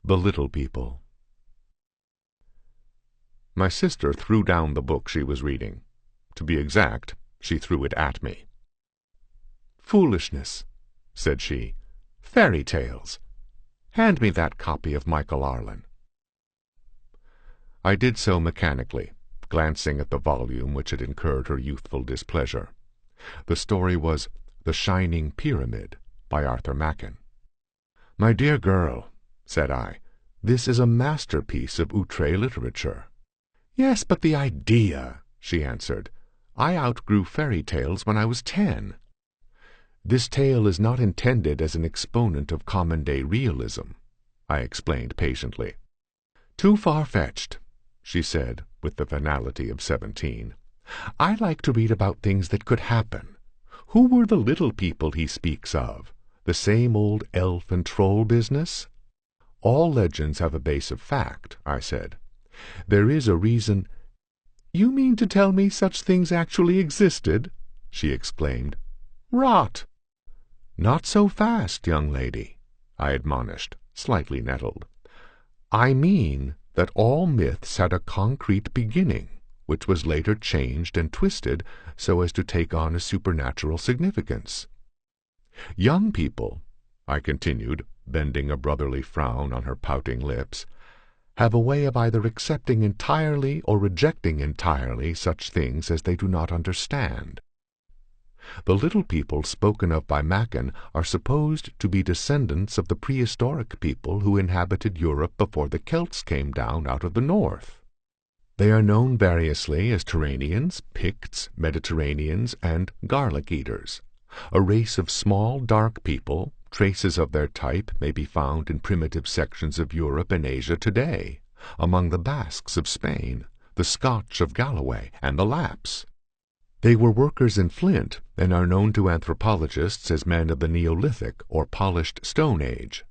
The Little People. My sister threw down the book she was reading. To be exact, she threw it at me. "Foolishness," said she. "Fairy tales. Hand me that copy of Michael Arlen." I did so mechanically, glancing at the volume which had incurred her youthful displeasure. The story was The Shining Pyramid by Arthur Machen. "My dear girl," said I, "this is a masterpiece of outre literature." "Yes, but the idea," she answered. "I outgrew fairy tales when I was 10. "This tale is not intended as an exponent of common-day realism," I explained patiently. "Too far-fetched," she said, with the finality of 17. "I like to read about things that could happen. Who were the little people he speaks of? The same old elf and troll business?" "All legends have a base of fact," I said. "There is a reason—" "You mean to tell me such things actually existed?" she exclaimed. "Rot!" "Not so fast, young lady," I admonished, slightly nettled. "I mean that all myths had a concrete beginning, which was later changed and twisted so as to take on a supernatural significance. Young people," I continued, bending a brotherly frown on her pouting lips, "have a way of either accepting entirely or rejecting entirely such things as they do not understand. The little people spoken of by Machen are supposed to be descendants of the prehistoric people who inhabited Europe before the Celts came down out of the north. They are known variously as Turanians, Picts, Mediterraneans, and garlic-eaters, a race of small, dark people. Traces of their type may be found in primitive sections of Europe and Asia today, among the Basques of Spain, the Scotch of Galloway, and the Lapps. They were workers in flint, and are known to anthropologists as men of the Neolithic or Polished Stone Age.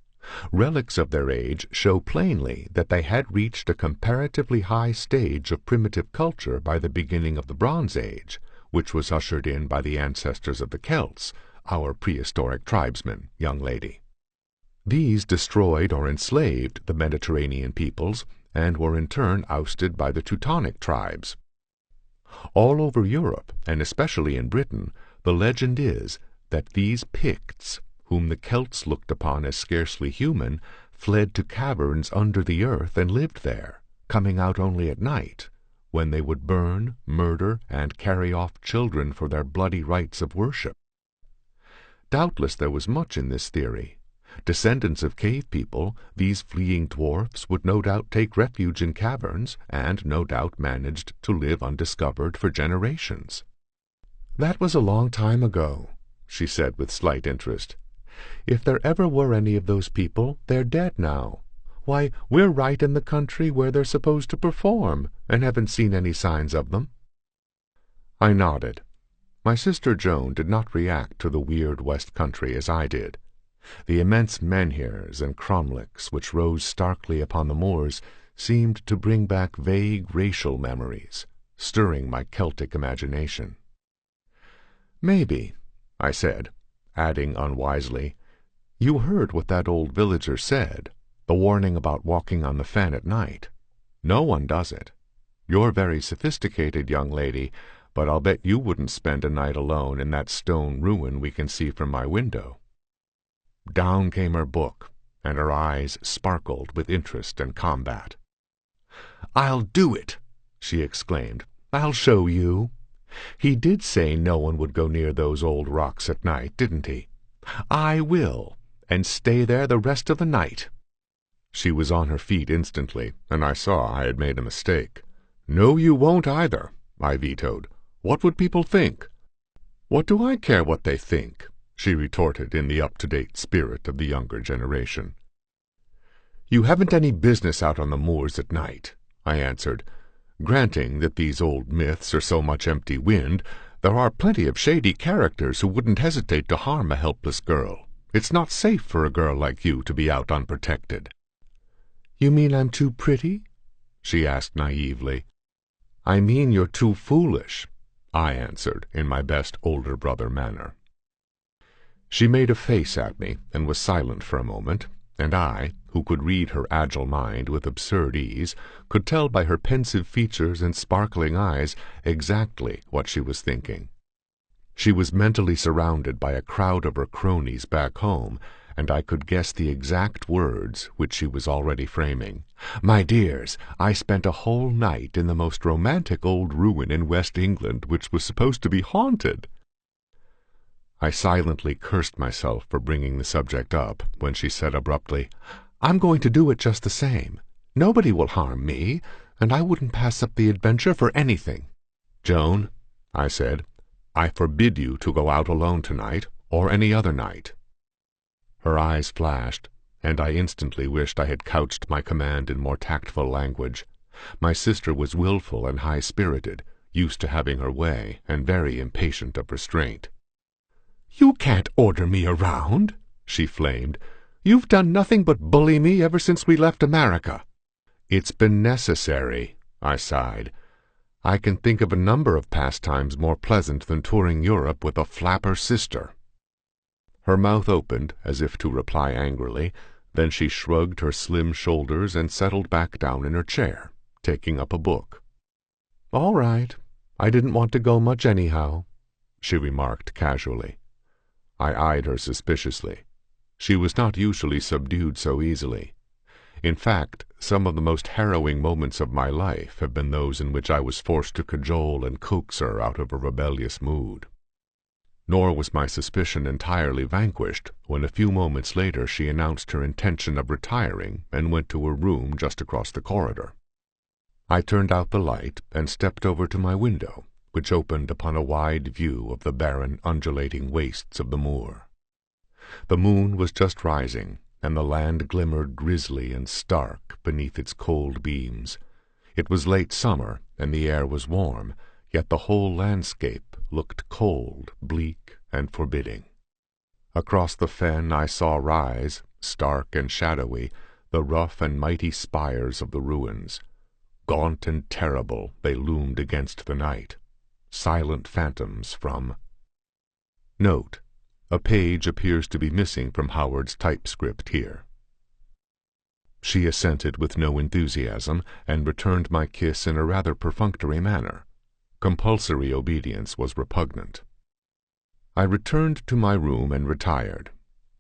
Relics of their age show plainly that they had reached a comparatively high stage of primitive culture by the beginning of the Bronze Age, which was ushered in by the ancestors of the Celts, our prehistoric tribesmen, young lady. These destroyed or enslaved the Mediterranean peoples, and were in turn ousted by the Teutonic tribes. All over Europe, and especially in Britain, the legend is that these Picts, whom the Celts looked upon as scarcely human, fled to caverns under the earth and lived there, coming out only at night, when they would burn, murder, and carry off children for their bloody rites of worship. Doubtless there was much in this theory. Descendants of cave people, these fleeing dwarfs would no doubt take refuge in caverns, and no doubt managed to live undiscovered for generations. "That was a long time ago," she said with slight interest. "If there ever were any of those people, they're dead now. Why, we're right in the country where they're supposed to perform, and haven't seen any signs of them." I nodded. My sister Joan did not react to the weird West Country as I did. The immense menhirs and cromlechs which rose starkly upon the moors seemed to bring back vague racial memories, stirring my Celtic imagination. "Maybe," I said, adding unwisely, "you heard what that old villager said, the warning about walking on the fen at night. No one does it. You're very sophisticated, young lady, but I'll bet you wouldn't spend a night alone in that stone ruin we can see from my window." Down came her book, and her eyes sparkled with interest and combat. "I'll do it!" she exclaimed. "I'll show you. He did say no one would go near those old rocks at night, didn't he? I will, and stay there the rest of the night." She was on her feet instantly, and I saw I had made a mistake. "No, you won't either," I vetoed. "What would people think?" "What do I care what they think?" she retorted in the up-to-date spirit of the younger generation. "You haven't any business out on the moors at night," I answered. "Granting that these old myths are so much empty wind, there are plenty of shady characters who wouldn't hesitate to harm a helpless girl. It's not safe for a girl like you to be out unprotected." "You mean I'm too pretty?" she asked naively. "I mean you're too foolish," I answered in my best older brother manner. She made a face at me and was silent for a moment, and I, who could read her agile mind with absurd ease, could tell by her pensive features and sparkling eyes exactly what she was thinking. She was mentally surrounded by a crowd of her cronies back home, and I could guess the exact words which she was already framing. "My dears, I spent a whole night in the most romantic old ruin in West England, which was supposed to be haunted." I silently cursed myself for bringing the subject up, when she said abruptly, "I'm going to do it just the same. Nobody will harm me, and I wouldn't pass up the adventure for anything." "Joan," I said, "I forbid you to go out alone tonight, or any other night." Her eyes flashed, and I instantly wished I had couched my command in more tactful language. My sister was wilful and high-spirited, used to having her way, and very impatient of restraint. "You can't order me around," she flamed. "You've done nothing but bully me ever since we left America." "It's been necessary," I sighed. "I can think of a number of pastimes more pleasant than touring Europe with a flapper sister." Her mouth opened, as if to reply angrily, then she shrugged her slim shoulders and settled back down in her chair, taking up a book. "All right, I didn't want to go much anyhow," she remarked casually. I eyed her suspiciously. She was not usually subdued so easily. In fact, some of the most harrowing moments of my life have been those in which I was forced to cajole and coax her out of a rebellious mood. Nor was my suspicion entirely vanquished when a few moments later she announced her intention of retiring and went to her room just across the corridor. I turned out the light and stepped over to my window, which opened upon a wide view of the barren, undulating wastes of the moor. The moon was just rising, and the land glimmered grisly and stark beneath its cold beams. It was late summer, and the air was warm, yet the whole landscape looked cold, bleak, and forbidding. Across the fen I saw rise, stark and shadowy, the rough and mighty spires of the ruins. Gaunt and terrible they loomed against the night, silent phantoms from— Note: a page appears to be missing from Howard's typescript here. She assented with no enthusiasm, and returned my kiss in a rather perfunctory manner. Compulsory obedience was repugnant. I returned to my room and retired.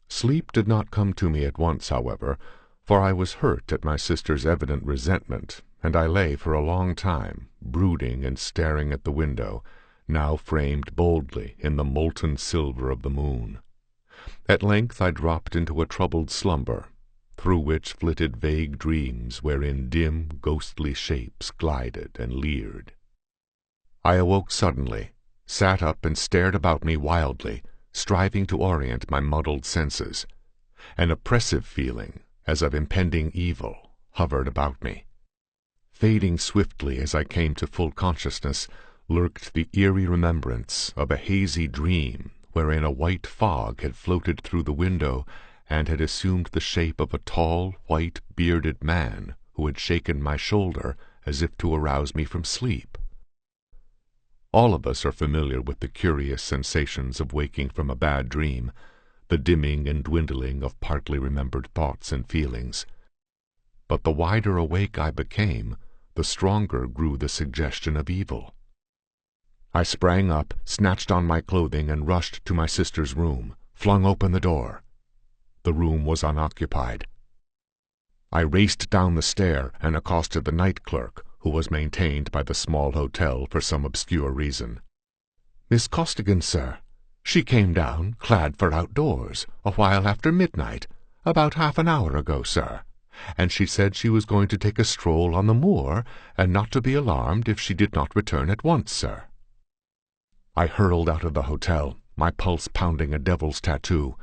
Sleep did not come to me at once, however, for I was hurt at my sister's evident resentment, and I lay for a long time, brooding and staring at the window, now framed boldly in the molten silver of the moon. At length I dropped into a troubled slumber, through which flitted vague dreams wherein dim, ghostly shapes glided and leered. I awoke suddenly, sat up and stared about me wildly, striving to orient my muddled senses. An oppressive feeling, as of impending evil, hovered about me. Fading swiftly as I came to full consciousness, lurked the eerie remembrance of a hazy dream wherein a white fog had floated through the window and had assumed the shape of a tall, white, bearded man who had shaken my shoulder as if to arouse me from sleep. All of us are familiar with the curious sensations of waking from a bad dream, the dimming and dwindling of partly remembered thoughts and feelings. But the wider awake I became, the stronger grew the suggestion of evil. I sprang up, snatched on my clothing, and rushed to my sister's room, flung open the door. The room was unoccupied. I raced down the stair and accosted the night clerk, who was maintained by the small hotel for some obscure reason. "Miss Costigan, sir. She came down, clad for outdoors, a while after midnight, about half an hour ago, sir, and she said she was going to take a stroll on the moor, and not to be alarmed if she did not return at once, sir." I hurled out of the hotel, my pulse pounding a devil's tattoo.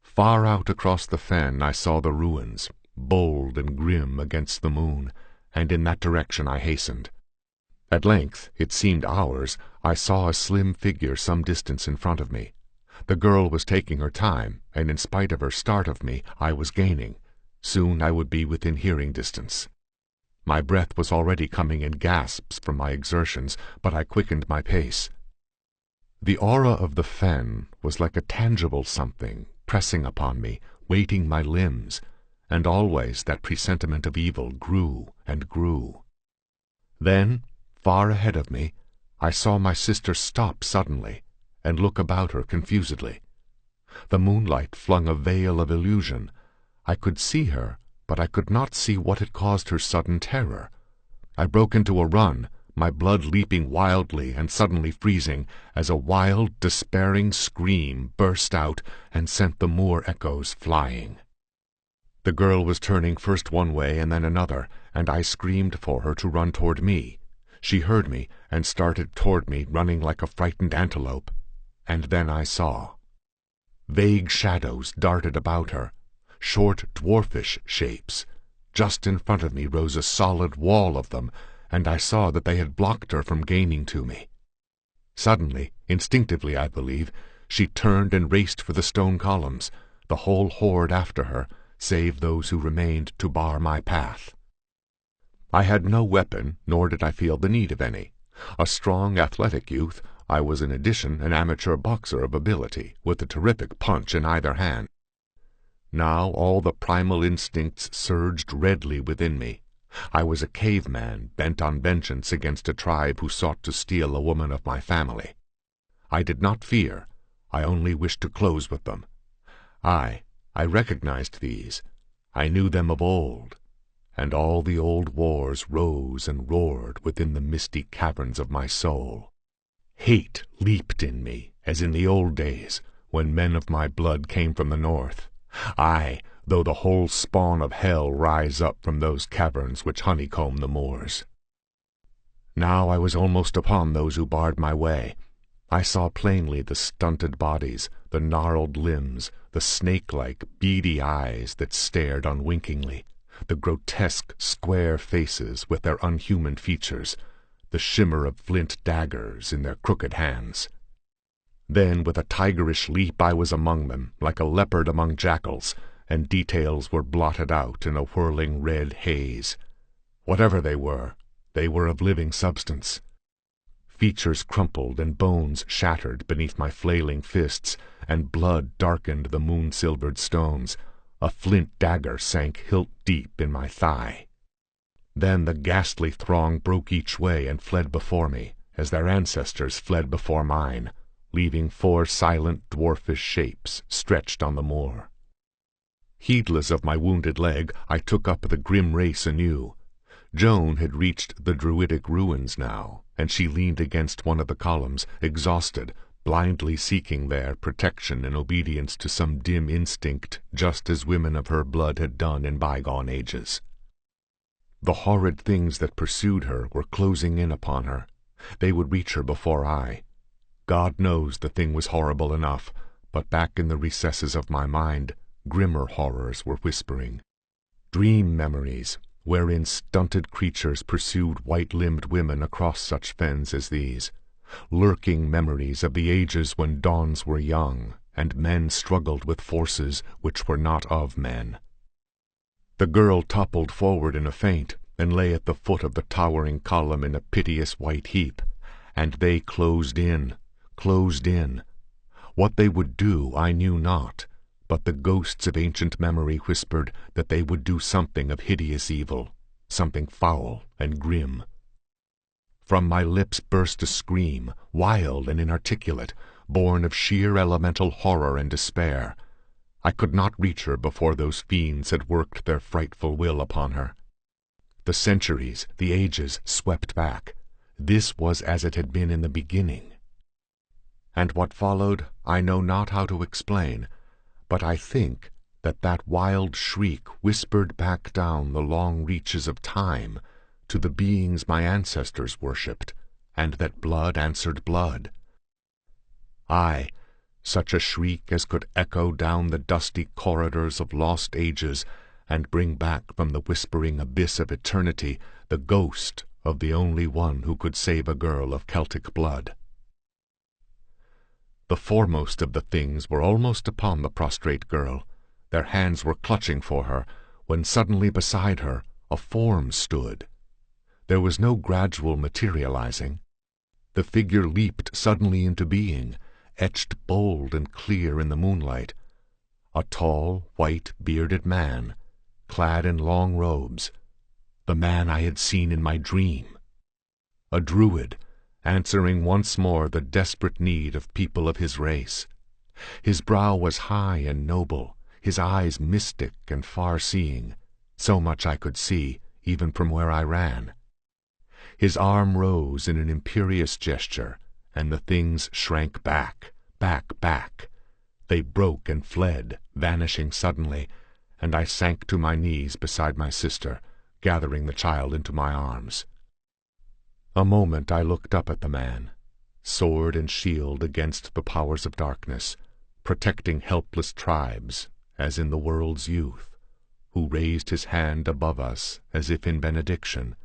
Far out across the fen I saw the ruins, bold and grim against the moon, and in that direction I hastened. At length, it seemed hours, I saw a slim figure some distance in front of me. The girl was taking her time, and in spite of her start of me, I was gaining. Soon I would be within hearing distance. My breath was already coming in gasps from my exertions, but I quickened my pace. The aura of the fen was like a tangible something, pressing upon me, weighting my limbs. and always that presentiment of evil grew and grew. Then, far ahead of me, I saw my sister stop suddenly and look about her confusedly. The moonlight flung a veil of illusion. I could see her, but I could not see what had caused her sudden terror. I broke into a run, my blood leaping wildly and suddenly freezing, as a wild, despairing scream burst out and sent the moor echoes flying. The girl was turning first one way and then another, and I screamed for her to run toward me. She heard me and started toward me, running like a frightened antelope. And then I saw. Vague shadows darted about her, short dwarfish shapes. Just in front of me rose a solid wall of them, and I saw that they had blocked her from gaining to me. Suddenly, instinctively I believe, she turned and raced for the stone columns, the whole horde after her, save those who remained to bar my path. I had no weapon, nor did I feel the need of any. A strong, athletic youth, I was in addition an amateur boxer of ability, with a terrific punch in either hand. Now all the primal instincts surged redly within me. I was a caveman bent on vengeance against a tribe who sought to steal a woman of my family. I did not fear. I only wished to close with them. I recognized these. I knew them of old, and all the old wars rose and roared within the misty caverns of my soul. Hate leaped in me, as in the old days, when men of my blood came from the north. Aye, though the whole spawn of hell rise up from those caverns which honeycomb the moors. Now I was almost upon those who barred my way. I saw plainly the stunted bodies, the gnarled limbs, the snake-like, beady eyes that stared unwinkingly, the grotesque, square faces with their unhuman features, the shimmer of flint daggers in their crooked hands. Then, with a tigerish leap, I was among them, like a leopard among jackals, and details were blotted out in a whirling red haze. Whatever they were of living substance. Features crumpled and bones shattered beneath my flailing fists, and blood darkened the moon-silvered stones. A flint dagger sank hilt-deep in my thigh. Then the ghastly throng broke each way and fled before me, as their ancestors fled before mine, leaving 4 silent dwarfish shapes stretched on the moor. Heedless of my wounded leg, I took up the grim race anew. Joan had reached the druidic ruins now, and she leaned against one of the columns, exhausted, blindly seeking there protection in obedience to some dim instinct, just as women of her blood had done in bygone ages. The horrid things that pursued her were closing in upon her. They would reach her before I. God knows the thing was horrible enough, but back in the recesses of my mind, grimmer horrors were whispering. Dream memories, wherein stunted creatures pursued white-limbed women across such fens as these. Lurking memories of the ages when dawns were young, and men struggled with forces which were not of men. The girl toppled forward in a faint, and lay at the foot of the towering column in a piteous white heap, and they closed in. What they would do I knew not, but the ghosts of ancient memory whispered that they would do something of hideous evil, something foul and grim. From my lips burst a scream, wild and inarticulate, born of sheer elemental horror and despair. I could not reach her before those fiends had worked their frightful will upon her. The centuries, the ages, swept back. This was as it had been in the beginning. And what followed I know not how to explain, but I think that that wild shriek whispered back down the long reaches of time to the beings my ancestors worshipped, and that blood answered blood. Aye, such a shriek as could echo down the dusty corridors of lost ages and bring back from the whispering abyss of eternity the ghost of the only one who could save a girl of Celtic blood. The foremost of the things were almost upon the prostrate girl. Their hands were clutching for her, when suddenly beside her a form stood. There was no gradual materializing. The figure leaped suddenly into being, etched bold and clear in the moonlight. A tall, white, bearded man, clad in long robes, the man I had seen in my dream. A druid, answering once more the desperate need of people of his race. His brow was high and noble, his eyes mystic and far-seeing, so much I could see, even from where I ran. His arm rose in an imperious gesture, and the things shrank back, back. They broke and fled, vanishing suddenly, and I sank to my knees beside my sister, gathering the child into my arms. A moment I looked up at the man, sword and shield against the powers of darkness, protecting helpless tribes, as in the world's youth, who raised his hand above us as if in benediction.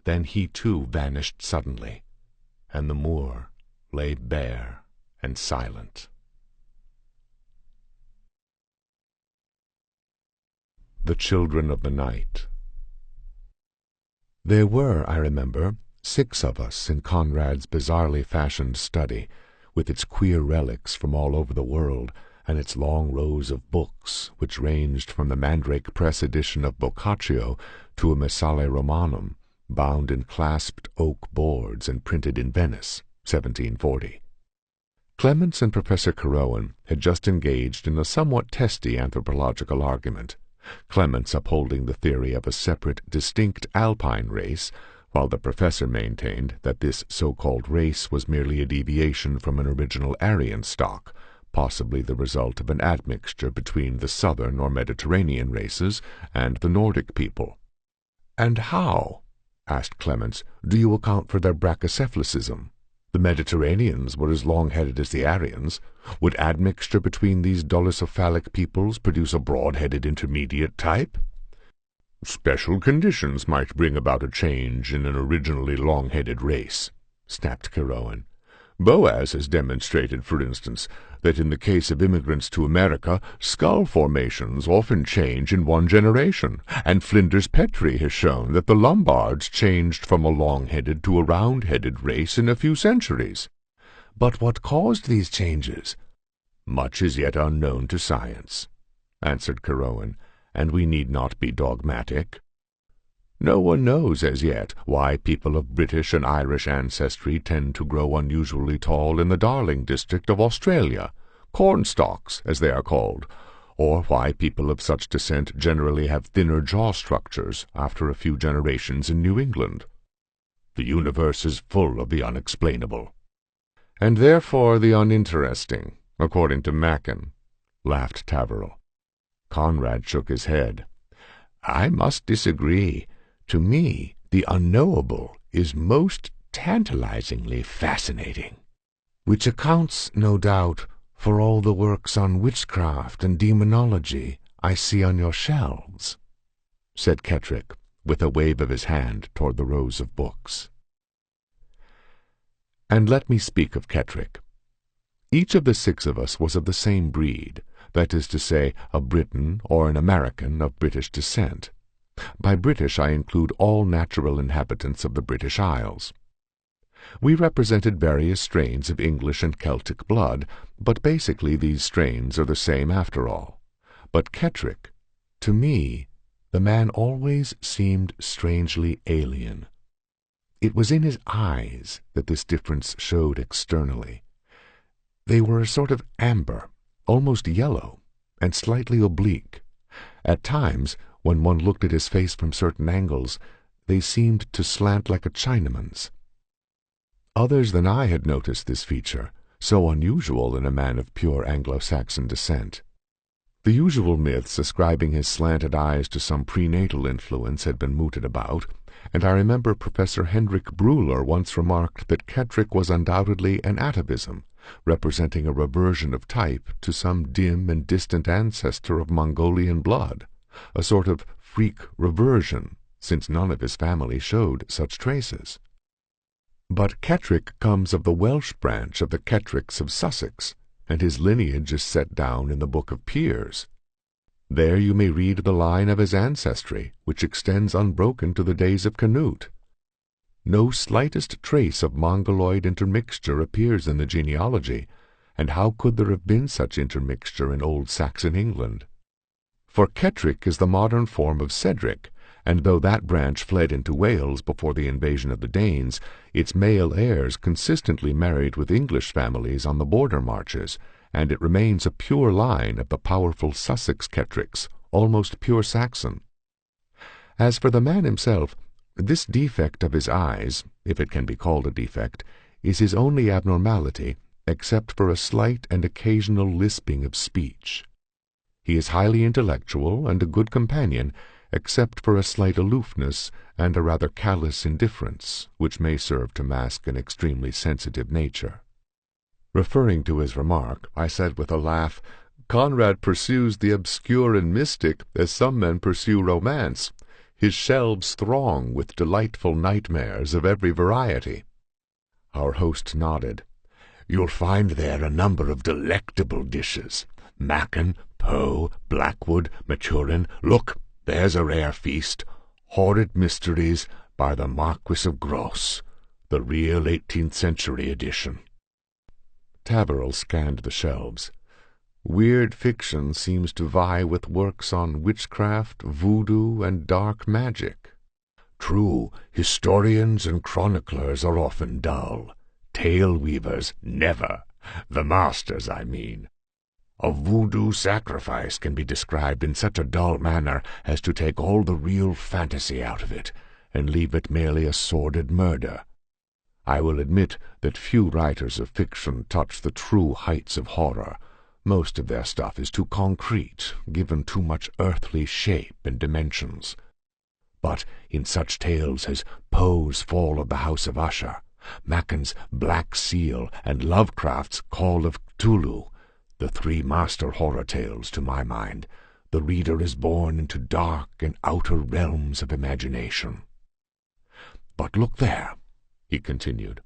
Then he too vanished suddenly, and the moor lay bare and silent. The Children of the Night. There were, I remember, 6 of us in Conrad's bizarrely fashioned study, with its queer relics from all over the world, and its long rows of books, which ranged from the Mandrake Press edition of Boccaccio to a Missale Romanum, bound in clasped oak boards and printed in Venice, 1740. Clements and Professor Carowan had just engaged in a somewhat testy anthropological argument, Clements upholding the theory of a separate, distinct Alpine race, while the professor maintained that this so-called race was merely a deviation from an original Aryan stock, possibly the result of an admixture between the southern or Mediterranean races and the Nordic people. "And how," asked Clements, "do you account for their brachycephalicism? The Mediterraneans were as long-headed as the Aryans. Would admixture between these dolichocephalic peoples produce a broad-headed intermediate type?" "Special conditions might bring about a change in an originally long-headed race," snapped Carowan. "Boas has demonstrated, for instance, that in the case of immigrants to America, skull formations often change in 1 generation, and Flinders Petrie has shown that the Lombards changed from a long-headed to a round-headed race in a few centuries." "But what caused these changes?" "Much is yet unknown to science," answered Carowan, "and we need not be dogmatic. No one knows as yet why people of British and Irish ancestry tend to grow unusually tall in the Darling district of Australia, cornstalks as they are called, or why people of such descent generally have thinner jaw structures after a few generations in New England. The universe is full of the unexplainable." "And therefore the uninteresting, according to Mackin," laughed Taverel. Conrad shook his head. "I must disagree. To me, the unknowable is most tantalizingly fascinating." "Which accounts, no doubt, for all the works on witchcraft and demonology I see on your shelves," said Kettrick, with a wave of his hand toward the rows of books. And let me speak of Kettrick. Each of the 6 of us was of the same breed, that is to say, a Briton or an American of British descent. By British I include all natural inhabitants of the British Isles. We represented various strains of English and Celtic blood, but basically these strains are the same after all. But Kettrick, to me, the man always seemed strangely alien. It was in his eyes that this difference showed externally. They were a sort of amber, almost yellow, and slightly oblique. At times, when one looked at his face from certain angles, they seemed to slant like a Chinaman's. Others than I had noticed this feature, so unusual in a man of pure Anglo-Saxon descent. The usual myths ascribing his slanted eyes to some prenatal influence had been mooted about, and I remember Professor Hendrik Breuler once remarked that Kettrick was undoubtedly an atavism, representing a reversion of type to some dim and distant ancestor of Mongolian blood, a sort of freak reversion, since none of his family showed such traces. But Kettrick comes of the Welsh branch of the Kettricks of Sussex, and his lineage is set down in the Book of Peers. There you may read the line of his ancestry, which extends unbroken to the days of Canute. No slightest trace of Mongoloid intermixture appears in the genealogy, and how could there have been such intermixture in old Saxon England? For Cetric is the modern form of Cedric, and though that branch fled into Wales before the invasion of the Danes, its male heirs consistently married with English families on the border marches, and it remains a pure line of the powerful Sussex Cetrics, almost pure Saxon. As for the man himself, this defect of his eyes, if it can be called a defect, is his only abnormality, except for a slight and occasional lisping of speech. He is highly intellectual and a good companion, except for a slight aloofness and a rather callous indifference, which may serve to mask an extremely sensitive nature. Referring to his remark, I said with a laugh, "Conrad pursues the obscure and mystic as some men pursue romance. His shelves throng with delightful nightmares of every variety." Our host nodded. "You'll find there a number of delectable dishes. Mackin, Poe, Blackwood, Maturin. Look, there's a rare feast. Horrid Mysteries by the Marquis of Gros, the real 18th century edition." Taverel scanned the shelves. Weird fiction seems to vie with works on witchcraft, voodoo, and dark magic. True, historians and chroniclers are often dull. Tale-weavers never. The masters, I mean. A voodoo sacrifice can be described in such a dull manner as to take all the real fantasy out of it, and leave it merely a sordid murder. I will admit that few writers of fiction touch the true heights of horror. Most of their stuff is too concrete, given too much earthly shape and dimensions. But in such tales as Poe's Fall of the House of Usher, Macken's Black Seal, and Lovecraft's Call of Cthulhu, the three master horror tales to my mind, the reader is borne into dark and outer realms of imagination. But look there, he continued,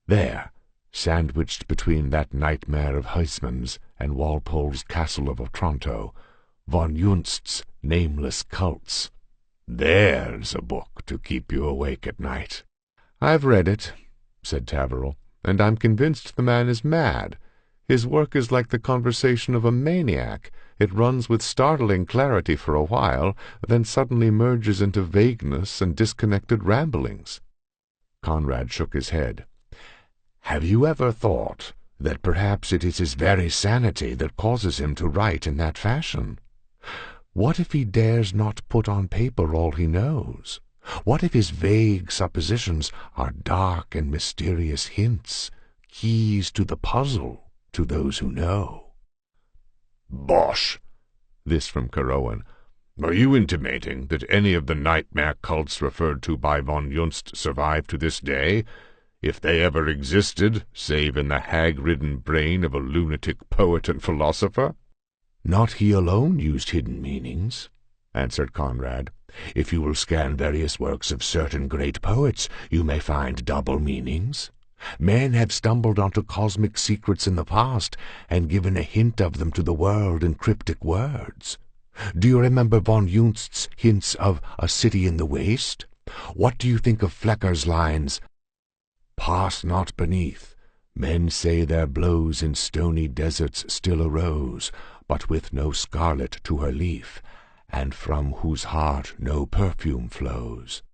there, sandwiched between that nightmare of Huysmans and Walpole's Castle of Otranto, von Junst's Nameless Cults. There's a book to keep you awake at night. "I've read it," said Taverel, "and I'm convinced the man is mad. His work is like the conversation of a maniac. It runs with startling clarity for a while, then suddenly merges into vagueness and disconnected ramblings." Conrad shook his head. "Have you ever thought that perhaps it is his very sanity that causes him to write in that fashion? What if he dares not put on paper all he knows? What if his vague suppositions are dark and mysterious hints, keys to the puzzle to those who know?" "Bosh!" This from Carowan. "Are you intimating that any of the nightmare cults referred to by von Junst survive to this day, if they ever existed, save in the hag-ridden brain of a lunatic poet and philosopher?" "Not he alone used hidden meanings," answered Conrad. "If you will scan various works of certain great poets, you may find double meanings. Men have stumbled onto cosmic secrets in the past and given a hint of them to the world in cryptic words. Do you remember von Junst's hints of a city in the waste? What do you think of Flecker's lines, "Pass not beneath, men say their blows in stony deserts still arose, but with no scarlet to her leaf, and from whose heart no perfume flows"?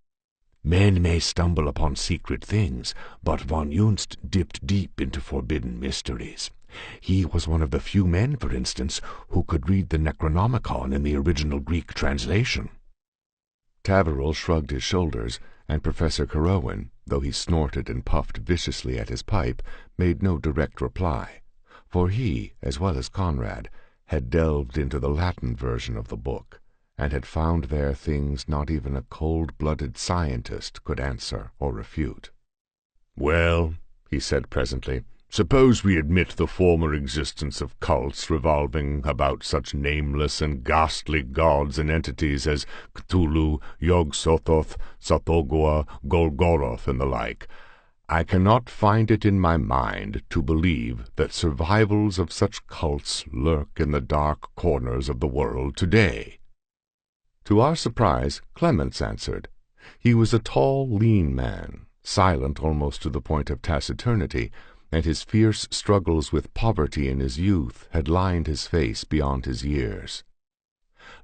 Men may stumble upon secret things, but von Junst dipped deep into forbidden mysteries. He was one of the few men, for instance, who could read the Necronomicon in the original Greek translation. Taverel shrugged his shoulders, and Professor Carowan, though he snorted and puffed viciously at his pipe, made no direct reply, for he, as well as Conrad, had delved into the Latin version of the book, and had found there things not even a cold-blooded scientist could answer or refute. "Well," he said presently, "suppose we admit the former existence of cults revolving about such nameless and ghastly gods and entities as Cthulhu, Yog-Sothoth, Tsathoggua, Golgoroth, and the like. I cannot find it in my mind to believe that survivals of such cults lurk in the dark corners of the world today." To our surprise, Clemens answered. He was a tall, lean man, silent almost to the point of taciturnity, and his fierce struggles with poverty in his youth had lined his face beyond his years.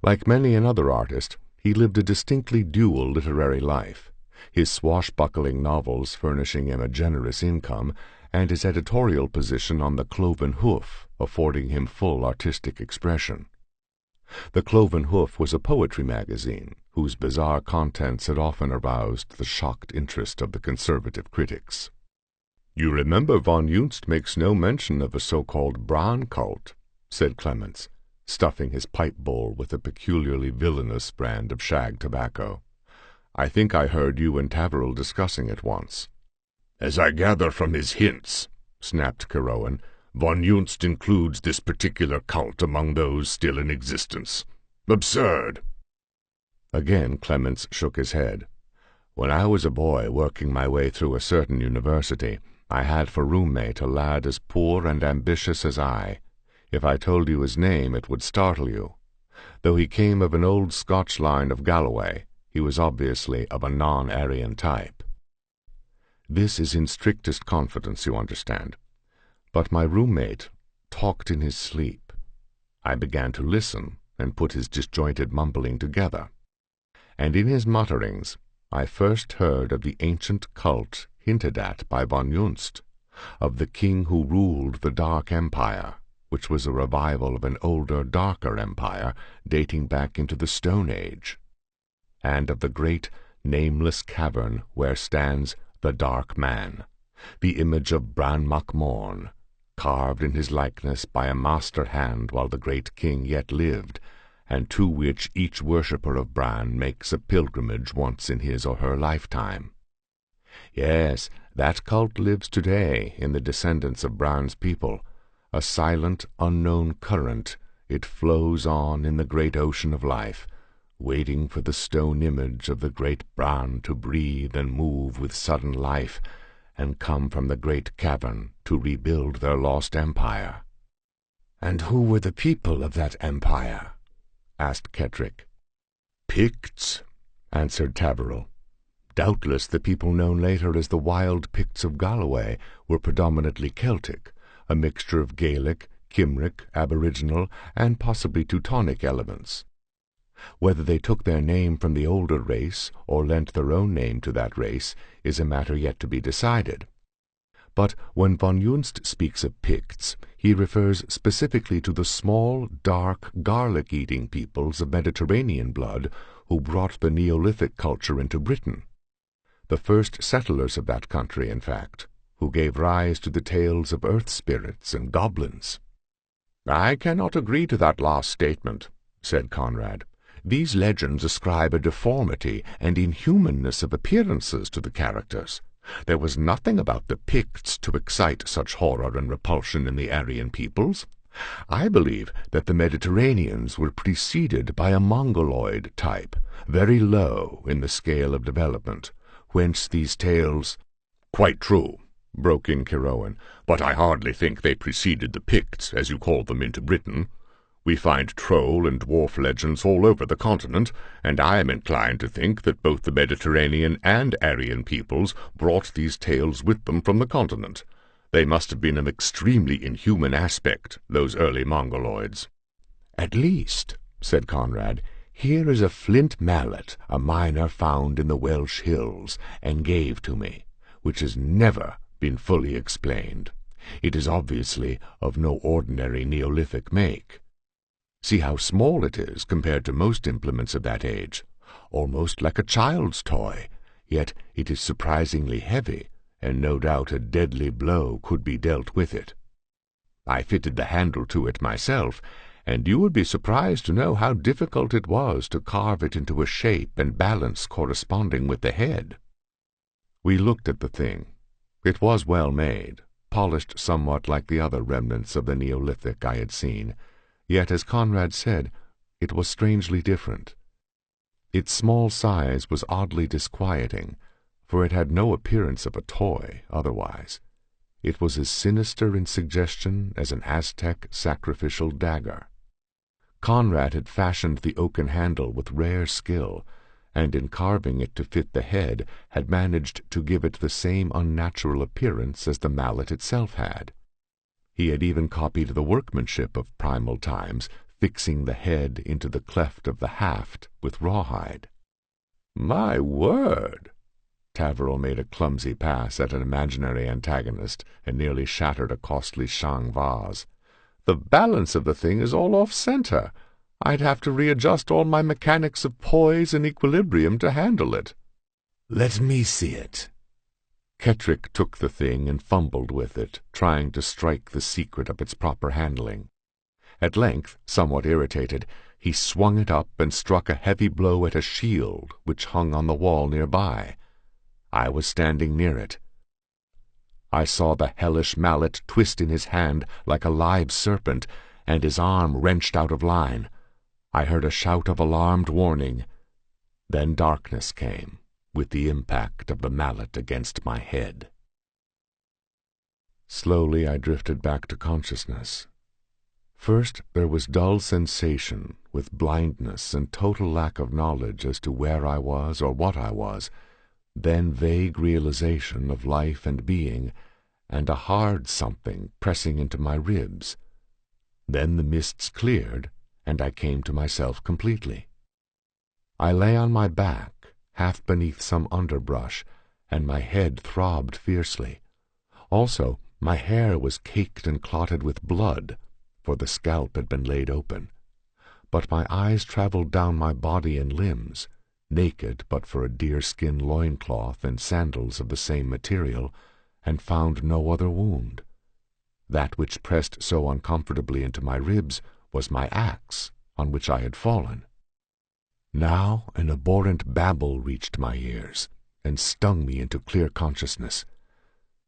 Like many another artist, he lived a distinctly dual literary life, his swashbuckling novels furnishing him a generous income, and his editorial position on the Cloven Hoof affording him full artistic expression. The Cloven Hoof was a poetry magazine whose bizarre contents had often aroused the shocked interest of the conservative critics. "You remember von Junst makes no mention of a so-called Bran cult," said Clemens, stuffing his pipe bowl with a peculiarly villainous brand of shag tobacco. "I think I heard you and Taverel discussing it once." "As I gather from his hints," snapped Keroan, "von Junst includes this particular cult among those still in existence. Absurd." Again Clemens shook his head. "When I was a boy working my way through a certain university, I had for roommate a lad as poor and ambitious as I. If I told you his name, it would startle you. Though he came of an old Scotch line of Galloway, he was obviously of a non-Aryan type. This is in strictest confidence, you understand. But my roommate talked in his sleep. I began to listen and put his disjointed mumbling together. And in his mutterings I first heard of the ancient cult hinted at by von Junst, of the king who ruled the Dark Empire, which was a revival of an older, darker empire dating back into the Stone Age, and of the great, nameless cavern where stands the Dark Man, the image of Bran Mak Morn, carved in his likeness by a master hand while the great king yet lived, and to which each worshipper of Bran makes a pilgrimage once in his or her lifetime. Yes, that cult lives today in the descendants of Bran's people. A silent, unknown current, it flows on in the great ocean of life, waiting for the stone image of the great Bran to breathe and move with sudden life, and come from the great cavern to rebuild their lost empire." "And who were the people of that empire?" asked Kettrick. "Picts," answered Taverel. Doubtless the people known later as the Wild Picts of Galloway were predominantly Celtic, a mixture of Gaelic, Cymric, Aboriginal, and possibly Teutonic elements. Whether they took their name from the older race or lent their own name to that race is a matter yet to be decided. But when von Junst speaks of Picts, he refers specifically to the small, dark, garlic-eating peoples of Mediterranean blood who brought the Neolithic culture into Britain. The first settlers of that country, in fact, who gave rise to the tales of earth spirits and goblins. "I cannot agree to that last statement," said Conrad. "These legends ascribe a deformity and inhumanness of appearances to the characters. There was nothing about the Picts to excite such horror and repulsion in the Aryan peoples. I believe that the Mediterraneans were preceded by a Mongoloid type, very low in the scale of development, whence these tales—" "Quite true," broke in Keroan, "but I hardly think they preceded the Picts, as you call them, into Britain. We find troll and dwarf legends all over the continent, and I am inclined to think that both the Mediterranean and Aryan peoples brought these tales with them from the continent. They must have been of extremely inhuman aspect, those early Mongoloids." "At least," said Conrad, "here is a flint mallet a miner found in the Welsh hills and gave to me, which has never been fully explained. It is obviously of no ordinary Neolithic make. See how small it is compared to most implements of that age, almost like a child's toy, yet it is surprisingly heavy, and no doubt a deadly blow could be dealt with it. I fitted the handle to it myself, and you would be surprised to know how difficult it was to carve it into a shape and balance corresponding with the head." We looked at the thing. It was well made, polished somewhat like the other remnants of the Neolithic I had seen, yet, as Conrad said, it was strangely different. Its small size was oddly disquieting, for it had no appearance of a toy otherwise. It was as sinister in suggestion as an Aztec sacrificial dagger. Conrad had fashioned the oaken handle with rare skill, and in carving it to fit the head had managed to give it the same unnatural appearance as the mallet itself had. He had even copied the workmanship of primal times, fixing the head into the cleft of the haft with rawhide. "My word!" Taverel made a clumsy pass at an imaginary antagonist and nearly shattered a costly Shang vase. "The balance of the thing is all off-center. I'd have to readjust all my mechanics of poise and equilibrium to handle it." "Let me see it." Kettrick took the thing and fumbled with it, trying to strike the secret of its proper handling. At length, somewhat irritated, he swung it up and struck a heavy blow at a shield which hung on the wall nearby. I was standing near it. I saw the hellish mallet twist in his hand like a live serpent, and his arm wrenched out of line. I heard a shout of alarmed warning. Then darkness came, with the impact of the mallet against my head. Slowly I drifted back to consciousness. First there was dull sensation, with blindness and total lack of knowledge as to where I was or what I was, then vague realization of life and being, and a hard something pressing into my ribs. Then the mists cleared, and I came to myself completely. I lay on my back, half beneath some underbrush, and my head throbbed fiercely. Also, my hair was caked and clotted with blood, for the scalp had been laid open. But my eyes travelled down my body and limbs, naked but for a deerskin loincloth and sandals of the same material, and found no other wound. That which pressed so uncomfortably into my ribs was my axe, on which I had fallen. Now an abhorrent babble reached my ears, and stung me into clear consciousness.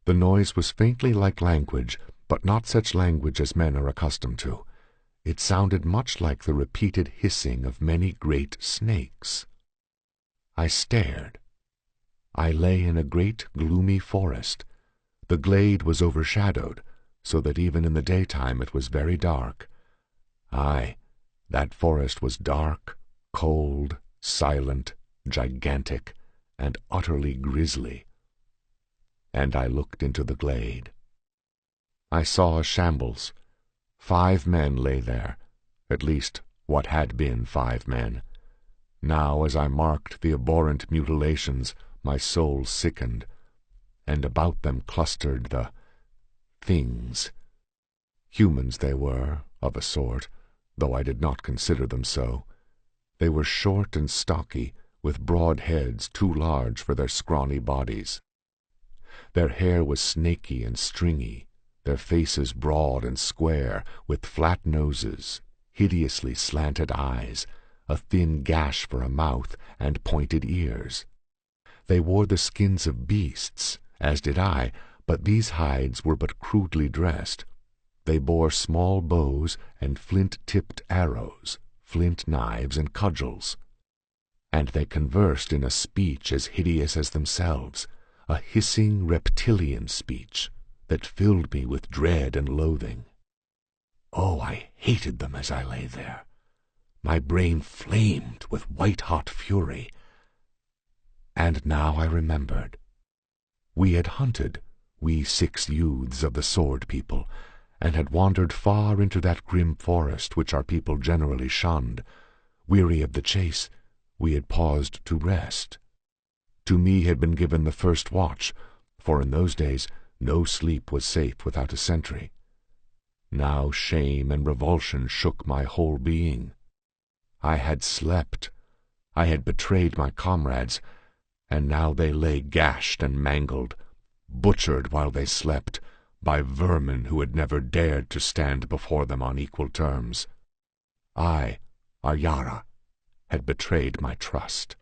The noise was faintly like language, but not such language as men are accustomed to. It sounded much like the repeated hissing of many great snakes. I stared. I lay in a great gloomy forest. The glade was overshadowed, so that even in the daytime it was very dark. Aye, that forest was dark, cold, silent, gigantic, and utterly grisly. And I looked into the glade. I saw a shambles. 5 men lay there, at least what had been 5 men. Now, as I marked the abhorrent mutilations, my soul sickened, and about them clustered the things. Humans they were, of a sort, though I did not consider them so. They were short and stocky, with broad heads too large for their scrawny bodies. Their hair was snaky and stringy, their faces broad and square, with flat noses, hideously slanted eyes, a thin gash for a mouth, and pointed ears. They wore the skins of beasts, as did I, but these hides were but crudely dressed. They bore small bows and flint-tipped arrows, flint knives and cudgels. And they conversed in a speech as hideous as themselves, a hissing reptilian speech that filled me with dread and loathing. Oh, I hated them as I lay there. My brain flamed with white-hot fury. And now I remembered. We had hunted, we 6 youths of the Sword People, and had wandered far into that grim forest which our people generally shunned. Weary of the chase, we had paused to rest. To me had been given the first watch, for in those days no sleep was safe without a sentry. Now shame and revulsion shook my whole being. I had slept. I had betrayed my comrades, and now they lay gashed and mangled, butchered while they slept, by vermin who had never dared to stand before them on equal terms. I, Aryara, had betrayed my trust.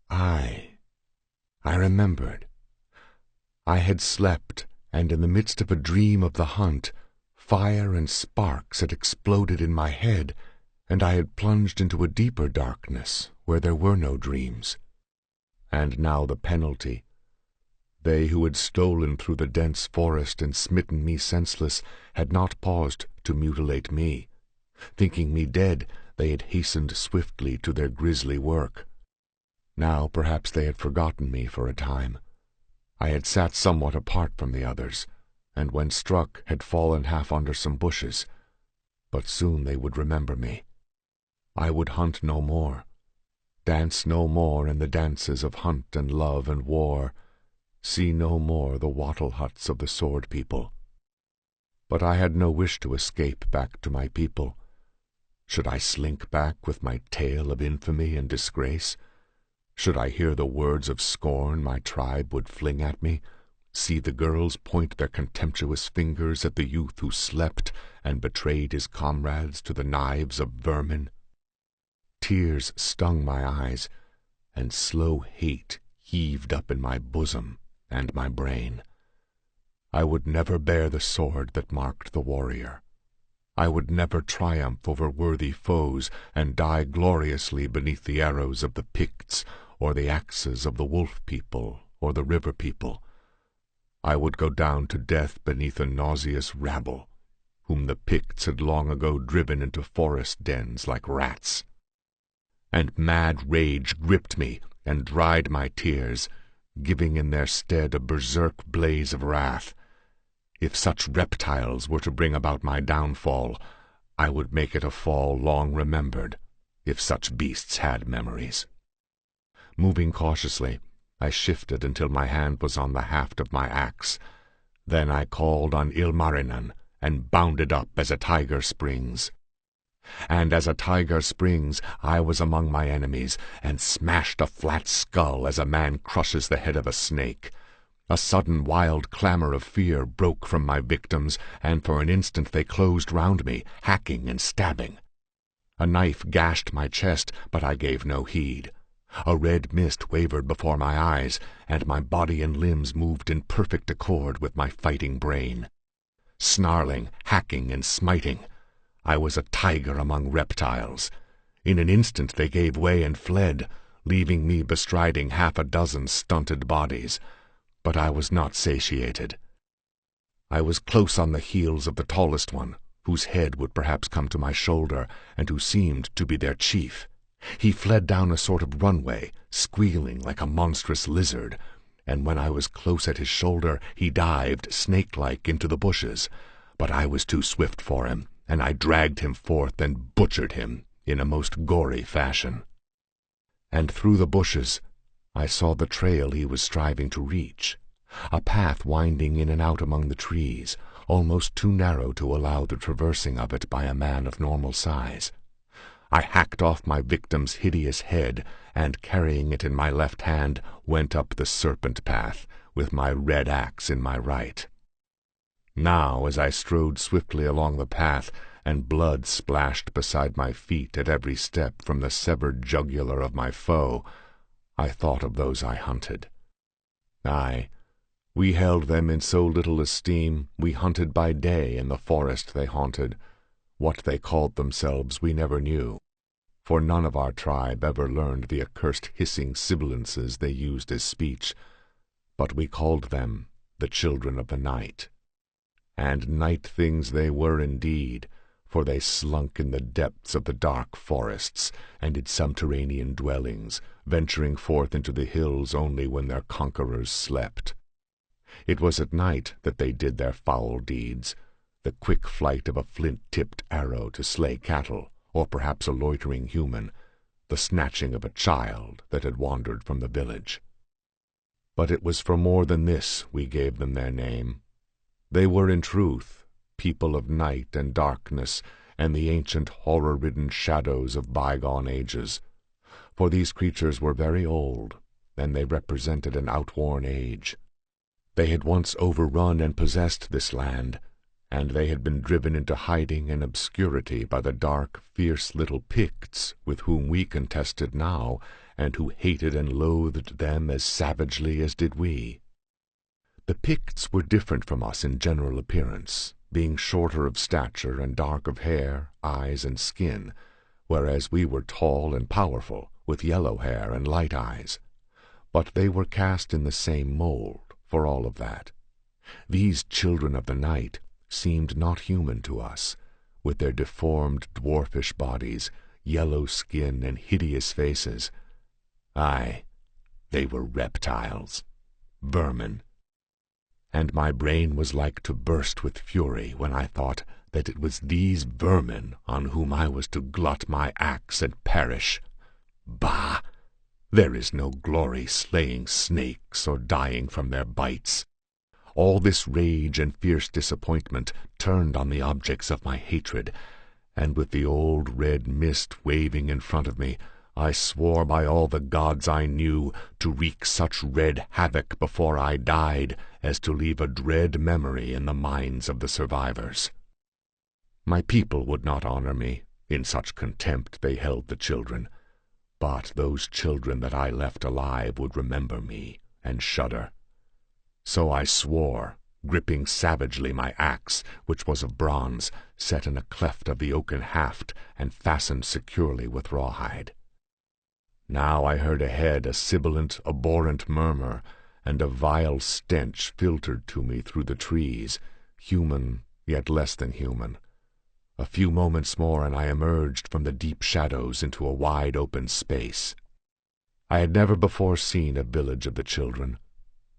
I remembered. I had slept, and in the midst of a dream of the hunt, fire and sparks had exploded in my head, and I had plunged into a deeper darkness where there were no dreams. And now the penalty. They who had stolen through the dense forest and smitten me senseless had not paused to mutilate me. Thinking me dead, they had hastened swiftly to their grisly work. Now perhaps they had forgotten me for a time. I had sat somewhat apart from the others, and when struck had fallen half under some bushes. But soon they would remember me. I would hunt no more, dance no more in the dances of hunt and love and war, see no more the wattle huts of the sword people. But I had no wish to escape back to my people. Should I slink back with my tale of infamy and disgrace? Should I hear the words of scorn my tribe would fling at me, see the girls point their contemptuous fingers at the youth who slept and betrayed his comrades to the knives of vermin? Tears stung my eyes, and slow hate heaved up in my bosom and my brain. I would never bear the sword that marked the warrior. I would never triumph over worthy foes and die gloriously beneath the arrows of the Picts or the axes of the wolf people or the river people. I would go down to death beneath a nauseous rabble, whom the Picts had long ago driven into forest dens like rats. And mad rage gripped me and dried my tears, giving in their stead a berserk blaze of wrath. If such reptiles were to bring about my downfall, I would make it a fall long remembered, if such beasts had memories. Moving cautiously, I shifted until my hand was on the haft of my axe. Then I called on Ilmarinen and bounded up as a tiger springs. And as a tiger springs, I was among my enemies, and smashed a flat skull as a man crushes the head of a snake. A sudden wild clamor of fear broke from my victims, and for an instant they closed round me, hacking and stabbing. A knife gashed my chest, but I gave no heed. A red mist wavered before my eyes, and my body and limbs moved in perfect accord with my fighting brain. Snarling, hacking, and smiting, I was a tiger among reptiles. In an instant they gave way and fled, leaving me bestriding half a dozen stunted bodies. But I was not satiated. I was close on the heels of the tallest one, whose head would perhaps come to my shoulder, and who seemed to be their chief. He fled down a sort of runway, squealing like a monstrous lizard, and when I was close at his shoulder he dived, snake-like, into the bushes. But I was too swift for him, and I dragged him forth and butchered him in a most gory fashion. And through the bushes I saw the trail he was striving to reach, a path winding in and out among the trees, almost too narrow to allow the traversing of it by a man of normal size. I hacked off my victim's hideous head, and carrying it in my left hand, went up the serpent path, with my red axe in my right. Now, as I strode swiftly along the path, and blood splashed beside my feet at every step from the severed jugular of my foe, I thought of those I hunted. Aye, we held them in so little esteem, we hunted by day in the forest they haunted. What they called themselves we never knew, for none of our tribe ever learned the accursed hissing sibilances they used as speech, but we called them the children of the night. And night things they were indeed, for they slunk in the depths of the dark forests and in subterranean dwellings, venturing forth into the hills only when their conquerors slept. It was at night that they did their foul deeds, the quick flight of a flint-tipped arrow to slay cattle, or perhaps a loitering human, the snatching of a child that had wandered from the village. But it was for more than this we gave them their name. They were in truth people of night and darkness and the ancient horror-ridden shadows of bygone ages, for these creatures were very old, and they represented an outworn age. They had once overrun and possessed this land, and they had been driven into hiding and obscurity by the dark, fierce little Picts with whom we contested now, and who hated and loathed them as savagely as did we. The Picts were different from us in general appearance, being shorter of stature and dark of hair, eyes, and skin, whereas we were tall and powerful, with yellow hair and light eyes. But they were cast in the same mold, for all of that. These children of the night seemed not human to us, with their deformed dwarfish bodies, yellow skin, and hideous faces. Aye, they were reptiles, vermin. And my brain was like to burst with fury when I thought that it was these vermin on whom I was to glut my axe and perish. Bah! There is no glory slaying snakes or dying from their bites. All this rage and fierce disappointment turned on the objects of my hatred, and with the old red mist waving in front of me, I swore by all the gods I knew to wreak such red havoc before I died as to leave a dread memory in the minds of the survivors. My people would not honor me, in such contempt they held the children, but those children that I left alive would remember me and shudder. So I swore, gripping savagely my axe, which was of bronze, set in a cleft of the oaken haft and fastened securely with rawhide. Now I heard ahead a sibilant, abhorrent murmur, and a vile stench filtered to me through the trees, human, yet less than human. A few moments more and I emerged from the deep shadows into a wide open space. I had never before seen a village of the children.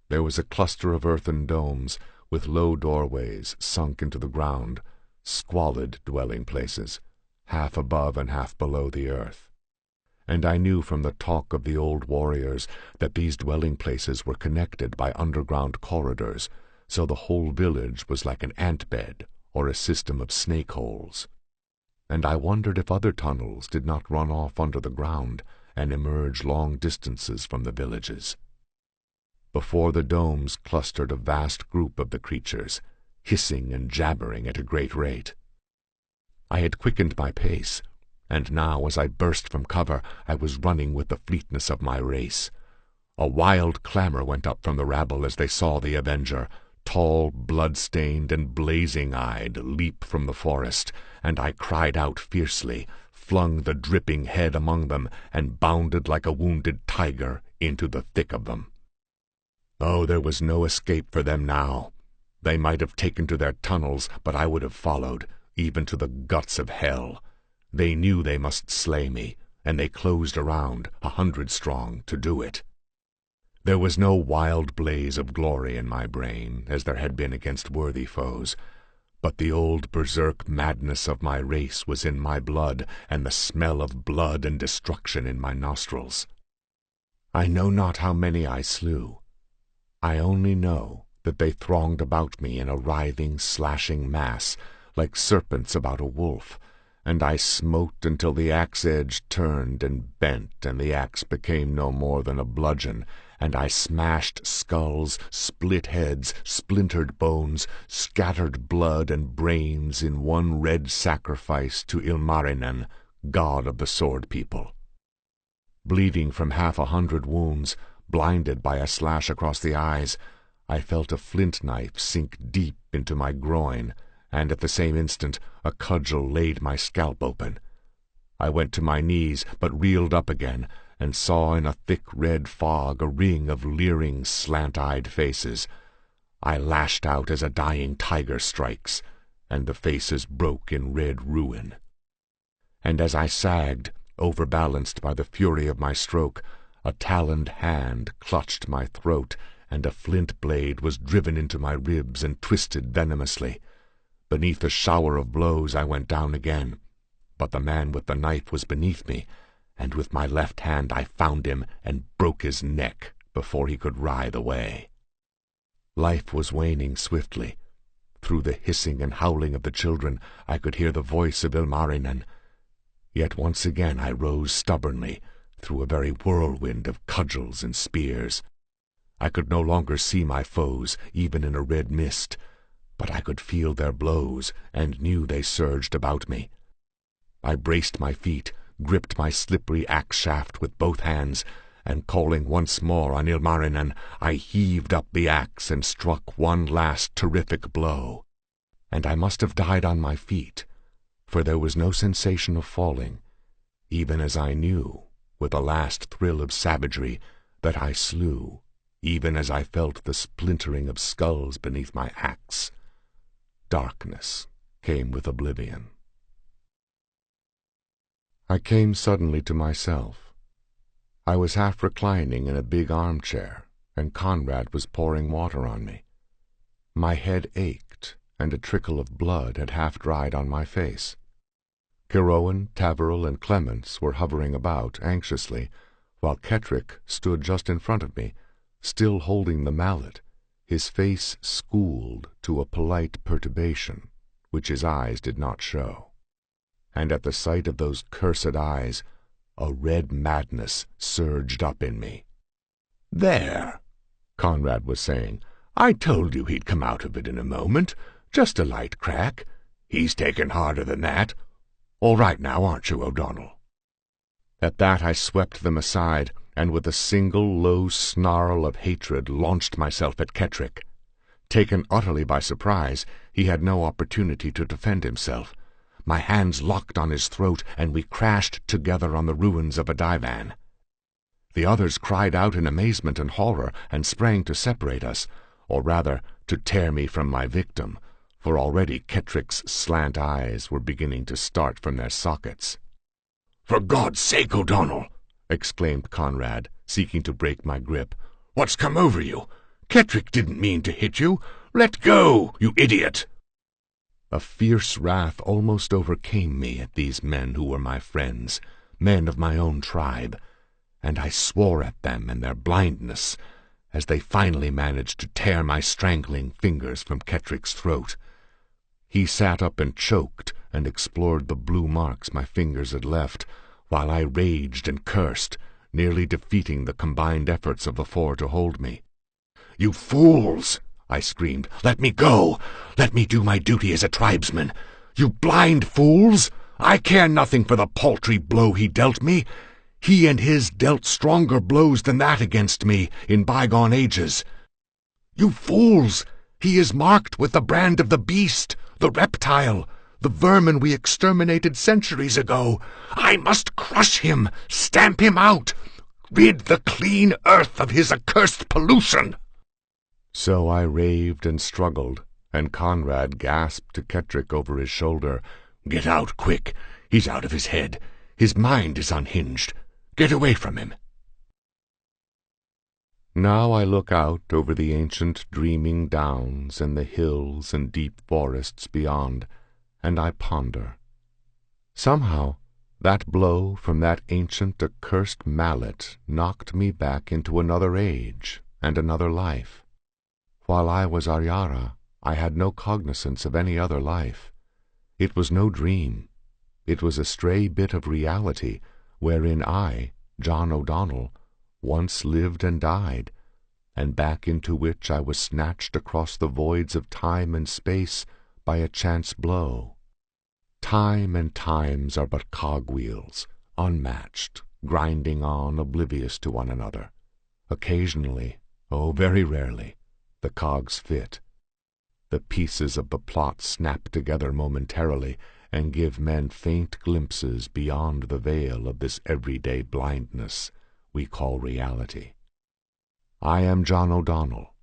There was a cluster of earthen domes, with low doorways sunk into the ground, squalid dwelling places, half above and half below the earth. And I knew from the talk of the old warriors that these dwelling places were connected by underground corridors, so the whole village was like an ant-bed or a system of snake holes. And I wondered if other tunnels did not run off under the ground and emerge long distances from the villages. Before the domes clustered a vast group of the creatures, hissing and jabbering at a great rate. I had quickened my pace, and now as I burst from cover I was running with the fleetness of my race. A wild clamor went up from the rabble as they saw the avenger, tall, blood-stained, and blazing-eyed, leap from the forest, and I cried out fiercely, flung the dripping head among them, and bounded like a wounded tiger into the thick of them. Oh, there was no escape for them now. They might have taken to their tunnels, but I would have followed, even to the guts of hell. They knew they must slay me, and they closed around, 100 strong, to do it. There was no wild blaze of glory in my brain, as there had been against worthy foes, but the old berserk madness of my race was in my blood, and the smell of blood and destruction in my nostrils. I know not how many I slew. I only know that they thronged about me in a writhing, slashing mass, like serpents about a wolf, and I smote until the axe edge turned and bent, and the axe became no more than a bludgeon, and I smashed skulls, split heads, splintered bones, scattered blood and brains in one red sacrifice to Ilmarinen, god of the sword people. Bleeding from 100 wounds, blinded by a slash across the eyes, I felt a flint knife sink deep into my groin, and at the same instant a cudgel laid my scalp open. I went to my knees, but reeled up again, and saw in a thick red fog a ring of leering, slant-eyed faces. I lashed out as a dying tiger strikes, and the faces broke in red ruin. And as I sagged, overbalanced by the fury of my stroke, a taloned hand clutched my throat, and a flint blade was driven into my ribs and twisted venomously. Beneath a shower of blows I went down again, but the man with the knife was beneath me, and with my left hand I found him and broke his neck before he could writhe away. Life was waning swiftly. Through the hissing and howling of the children I could hear the voice of Ilmarinen. Yet once again I rose stubbornly, through a very whirlwind of cudgels and spears. I could no longer see my foes, even in a red mist, but I could feel their blows, and knew they surged about me. I braced my feet, gripped my slippery axe shaft with both hands, and calling once more on Ilmarinen, I heaved up the axe and struck one last terrific blow. And I must have died on my feet, for there was no sensation of falling, even as I knew, with a last thrill of savagery, that I slew, even as I felt the splintering of skulls beneath my axe. Darkness came with oblivion. I came suddenly to myself. I was half reclining in a big armchair, and Conrad was pouring water on me. My head ached, and a trickle of blood had half-dried on my face. Kerowan, Taverel, and Clements were hovering about anxiously, while Kettrick stood just in front of me, still holding the mallet, his face schooled to a polite perturbation, which his eyes did not show. And at the sight of those cursed eyes, a red madness surged up in me. "There," Conrad was saying. "I told you he'd come out of it in a moment. Just a light crack. He's taken harder than that. All right now, aren't you, O'Donnell?" At that I swept them aside, and with a single low snarl of hatred launched myself at Kettrick. Taken utterly by surprise, he had no opportunity to defend himself. My hands locked on his throat, and we crashed together on the ruins of a divan. The others cried out in amazement and horror, and sprang to separate us, or rather to tear me from my victim, for already Kettrick's slant eyes were beginning to start from their sockets. "For God's sake, O'Donnell!" exclaimed Conrad, seeking to break my grip. "What's come over you? Kettrick didn't mean to hit you. Let go, you idiot!" A fierce wrath almost overcame me at these men who were my friends, men of my own tribe, and I swore at them and their blindness as they finally managed to tear my strangling fingers from Kettrick's throat. He sat up and choked and explored the blue marks my fingers had left, while I raged and cursed, nearly defeating the combined efforts of the four to hold me. "You fools!" I screamed. "Let me go! Let me do my duty as a tribesman! You blind fools! I care nothing for the paltry blow he dealt me. He and his dealt stronger blows than that against me in bygone ages. You fools! He is marked with the brand of the beast, the reptile, the vermin we exterminated centuries ago. I must crush him, stamp him out, rid the clean earth of his accursed pollution." So I raved and struggled, and Conrad gasped to Kettrick over his shoulder, "Get out, quick! He's out of his head. His mind is unhinged. Get away from him." Now I look out over the ancient dreaming downs and the hills and deep forests beyond, and I ponder. Somehow that blow from that ancient accursed mallet knocked me back into another age and another life. While I was Aryara, I had no cognizance of any other life. It was no dream. It was a stray bit of reality wherein I, John O'Donnell, once lived and died, and back into which I was snatched across the voids of time and space by a chance blow. Time and times are but cogwheels, unmatched, grinding on, oblivious to one another. Occasionally, oh, very rarely, the cogs fit. The pieces of the plot snap together momentarily and give men faint glimpses beyond the veil of this everyday blindness we call reality. I am John O'Donnell,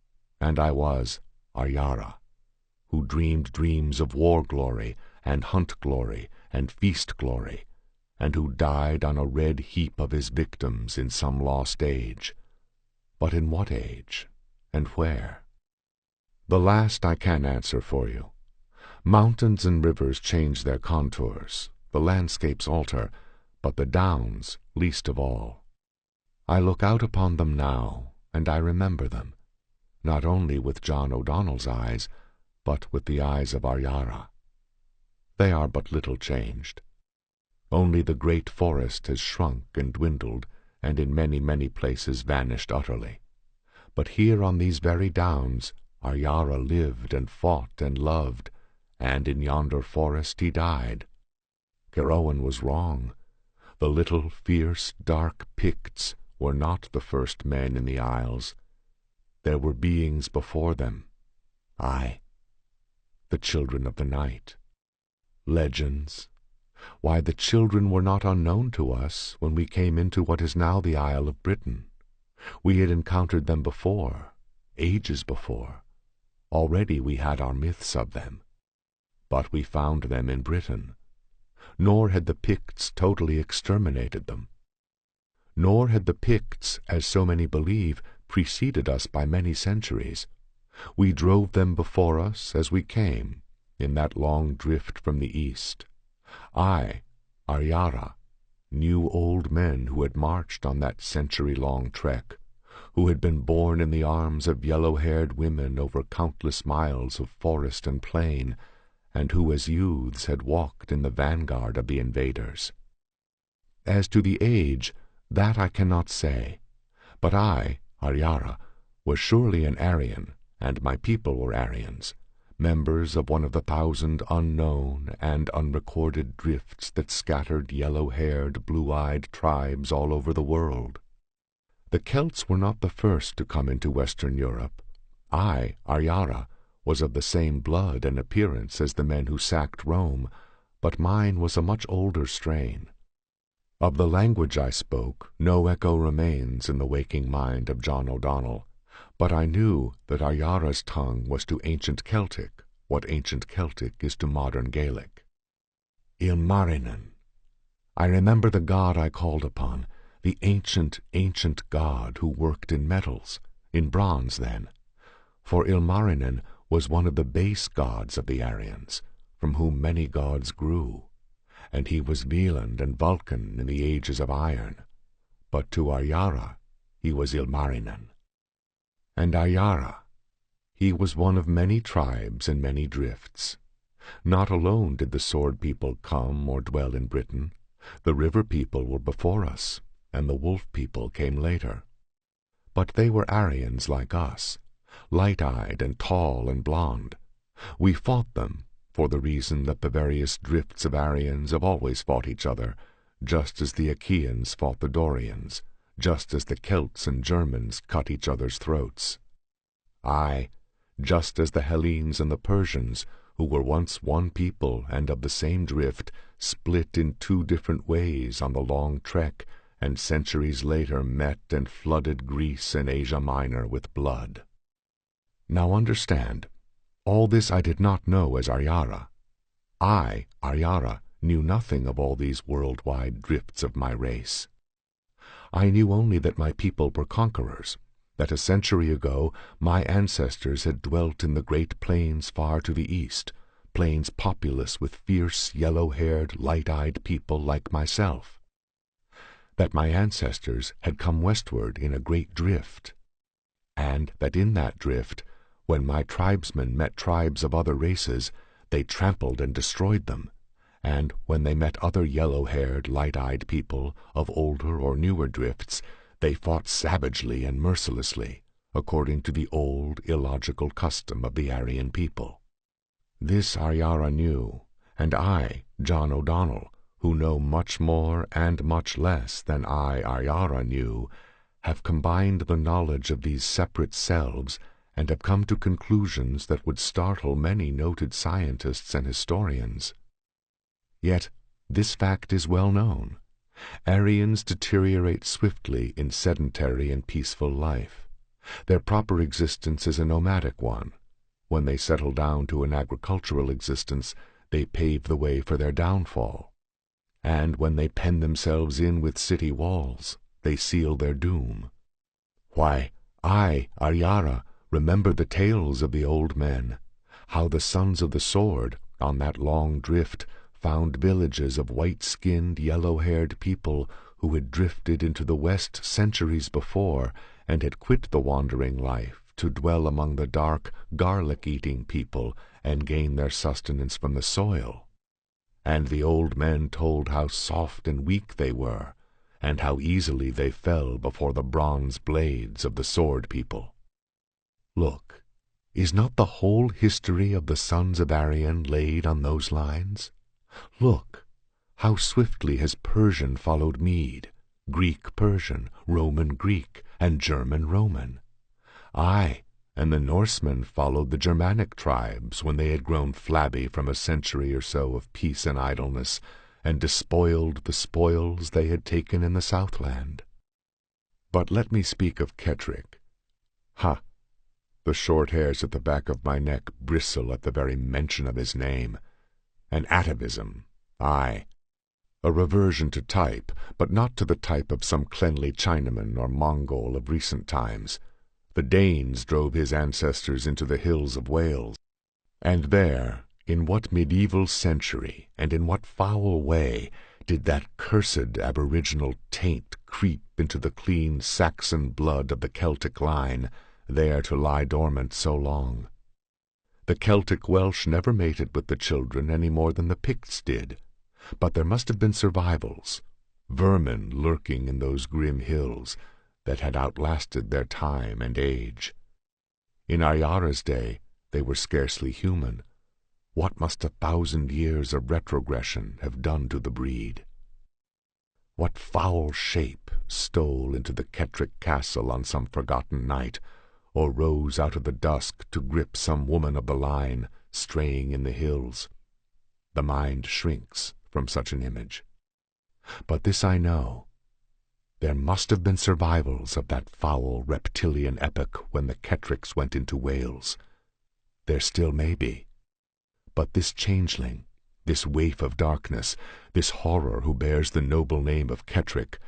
and I was Aryara, who dreamed dreams of war glory and hunt glory and feast glory, and who died on a red heap of his victims in some lost age. But in what age, and where? The last I can answer for you. Mountains and rivers change their contours, the landscapes alter, but the downs least of all. I look out upon them now, and I remember them, not only with John O'Donnell's eyes, but with the eyes of Aryara. They are but little changed. Only the great forest has shrunk and dwindled, and in many, many places vanished utterly. But here on these very downs Aryara lived and fought and loved, and in yonder forest he died. Kerowan was wrong. The little, fierce, dark Picts were not the first men in the Isles. There were beings before them. Aye, the children of the night. Legends. Why, the children were not unknown to us when we came into what is now the Isle of Britain. We had encountered them before, ages before. Already we had our myths of them. But we found them in Britain. Nor had the Picts totally exterminated them. Nor had the Picts, as so many believe, preceded us by many centuries. We drove them before us as we came, in that long drift from the east. I, Aryara, knew old men who had marched on that century-long trek, who had been born in the arms of yellow-haired women over countless miles of forest and plain, and who as youths had walked in the vanguard of the invaders. As to the age, that I cannot say, but I, Aryara, was surely an Aryan, and my people were Aryans, members of one of the 1,000 unknown and unrecorded drifts that scattered yellow-haired, blue-eyed tribes all over the world. The Celts were not the first to come into Western Europe. I, Aryara, was of the same blood and appearance as the men who sacked Rome, but mine was a much older strain. Of the language I spoke, no echo remains in the waking mind of John O'Donnell, but I knew that Aryara's tongue was to ancient Celtic what ancient Celtic is to modern Gaelic. Ilmarinen. I remember the god I called upon, the ancient god who worked in metals, in bronze then, for Ilmarinen was one of the base gods of the Aryans, from whom many gods grew, and he was Wieland and Vulcan in the ages of iron, but to Aryara he was Ilmarinen. And Aryara, he was one of many tribes and many drifts. Not alone did the sword people come or dwell in Britain. The river people were before us, and the wolf people came later. But they were Aryans like us, light-eyed and tall and blond. We fought them, for the reason that the various drifts of Aryans have always fought each other, just as the Achaeans fought the Dorians, just as the Celts and Germans cut each other's throats. Aye, just as the Hellenes and the Persians, who were once one people and of the same drift, split in 2 different ways on the long trek, and centuries later met and flooded Greece and Asia Minor with blood. Now understand, all this I did not know as Aryara. I, Aryara, knew nothing of all these worldwide drifts of my race. I knew only that my people were conquerors, that a century ago my ancestors had dwelt in the great plains far to the east, plains populous with fierce, yellow-haired, light-eyed people like myself. That my ancestors had come westward in a great drift, and that in that drift, when my tribesmen met tribes of other races, they trampled and destroyed them, and when they met other yellow-haired, light-eyed people of older or newer drifts, they fought savagely and mercilessly, according to the old, illogical custom of the Aryan people. This Aryara knew, and I, John O'Donnell, who know much more and much less than I, Aryara, knew, have combined the knowledge of these separate selves and have come to conclusions that would startle many noted scientists and historians. Yet this fact is well known. Aryans deteriorate swiftly in sedentary and peaceful life. Their proper existence is a nomadic one. When they settle down to an agricultural existence, they pave the way for their downfall. And when they pen themselves in with city walls, they seal their doom. Why, I, Aryara, remember the tales of the old men, how the sons of the sword, on that long drift, found villages of white-skinned, yellow-haired people who had drifted into the West centuries before and had quit the wandering life to dwell among the dark, garlic-eating people and gain their sustenance from the soil. And the old men told how soft and weak they were, and how easily they fell before the bronze blades of the sword people. Look, is not the whole history of the sons of Aryan laid on those lines? Look, how swiftly has Persian followed Mede, Greek Persian, Roman Greek, and German Roman. Aye, and the Norsemen followed the Germanic tribes when they had grown flabby from a century or so of peace and idleness, and despoiled the spoils they had taken in the Southland. But let me speak of Kettrick. Ha! The short hairs at the back of my neck bristle at the very mention of his name. An atavism, aye, a reversion to type, but not to the type of some cleanly Chinaman or Mongol of recent times. The Danes drove his ancestors into the hills of Wales, and there, In what medieval century, and in what foul way, did that cursed aboriginal taint creep into the clean Saxon blood of the Celtic line, there to lie dormant so long? The Celtic Welsh never mated with the children any more than the Picts did, but there must have been survivals, vermin lurking in those grim hills, that had outlasted their time and age. In Ayara's day they were scarcely human. What must 1,000 years of retrogression have done to the breed? What foul shape stole into the Kettrick castle on some forgotten night, or rose out of the dusk to grip some woman of the line straying in the hills? The mind shrinks from such an image. But this I know: there must have been survivals of that foul reptilian epoch when the Kettricks went into Wales. There still may be. But this changeling, this waif of darkness, this horror who bears the noble name of Kettrick,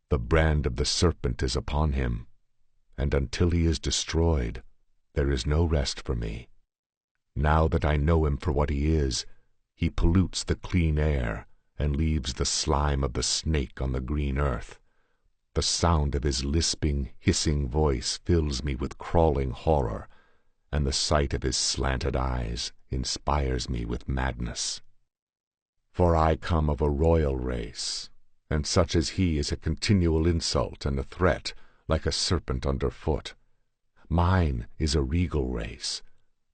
the brand of the serpent is upon him, and until he is destroyed, there is no rest for me. Now that I know him for what he is, he pollutes the clean air and leaves the slime of the snake on the green earth. The sound of his lisping, hissing voice fills me with crawling horror, and the sight of his slanted eyes inspires me with madness. For I come of a royal race, and such as he is a continual insult and a threat, like a serpent underfoot. Mine is a regal race,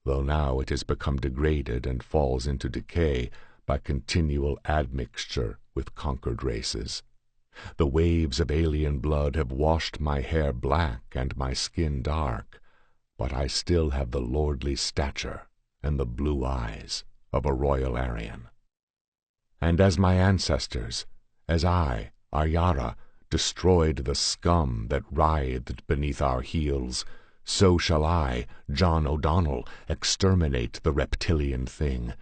though now it has become degraded and falls into decay by continual admixture with conquered races. The waves of alien blood have washed my hair black and my skin dark, but I still have the lordly stature and the blue eyes of a royal Aryan. And as my ancestors, as I, Ayara, destroyed the scum that writhed beneath our heels, so shall I, John O'Donnell, exterminate the reptilian thing,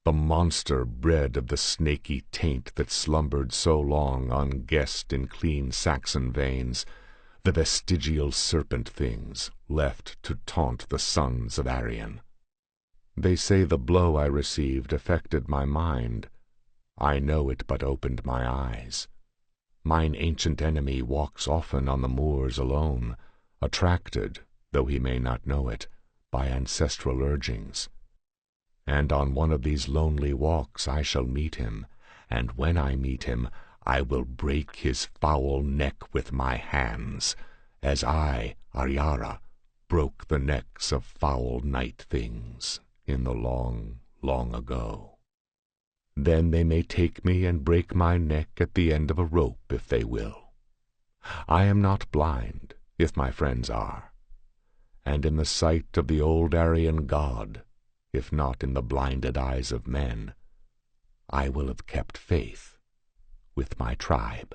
the monster bred of the snaky taint that slumbered so long unguessed in clean Saxon veins, the vestigial serpent things left to taunt the sons of Aryan. They say the blow I received affected my mind. I know it but opened my eyes. Mine ancient enemy walks often on the moors alone, attracted, though he may not know it, by ancestral urgings. And on one of these lonely walks I shall meet him, and when I meet him I will break his foul neck with my hands, as I, Ayara, broke the necks of foul night things in the long, long ago. Then they may take me and break my neck at the end of a rope if they will. I am not blind, if my friends are, and in the sight of the old Aryan god, if not in the blinded eyes of men, I will have kept faith with my tribe.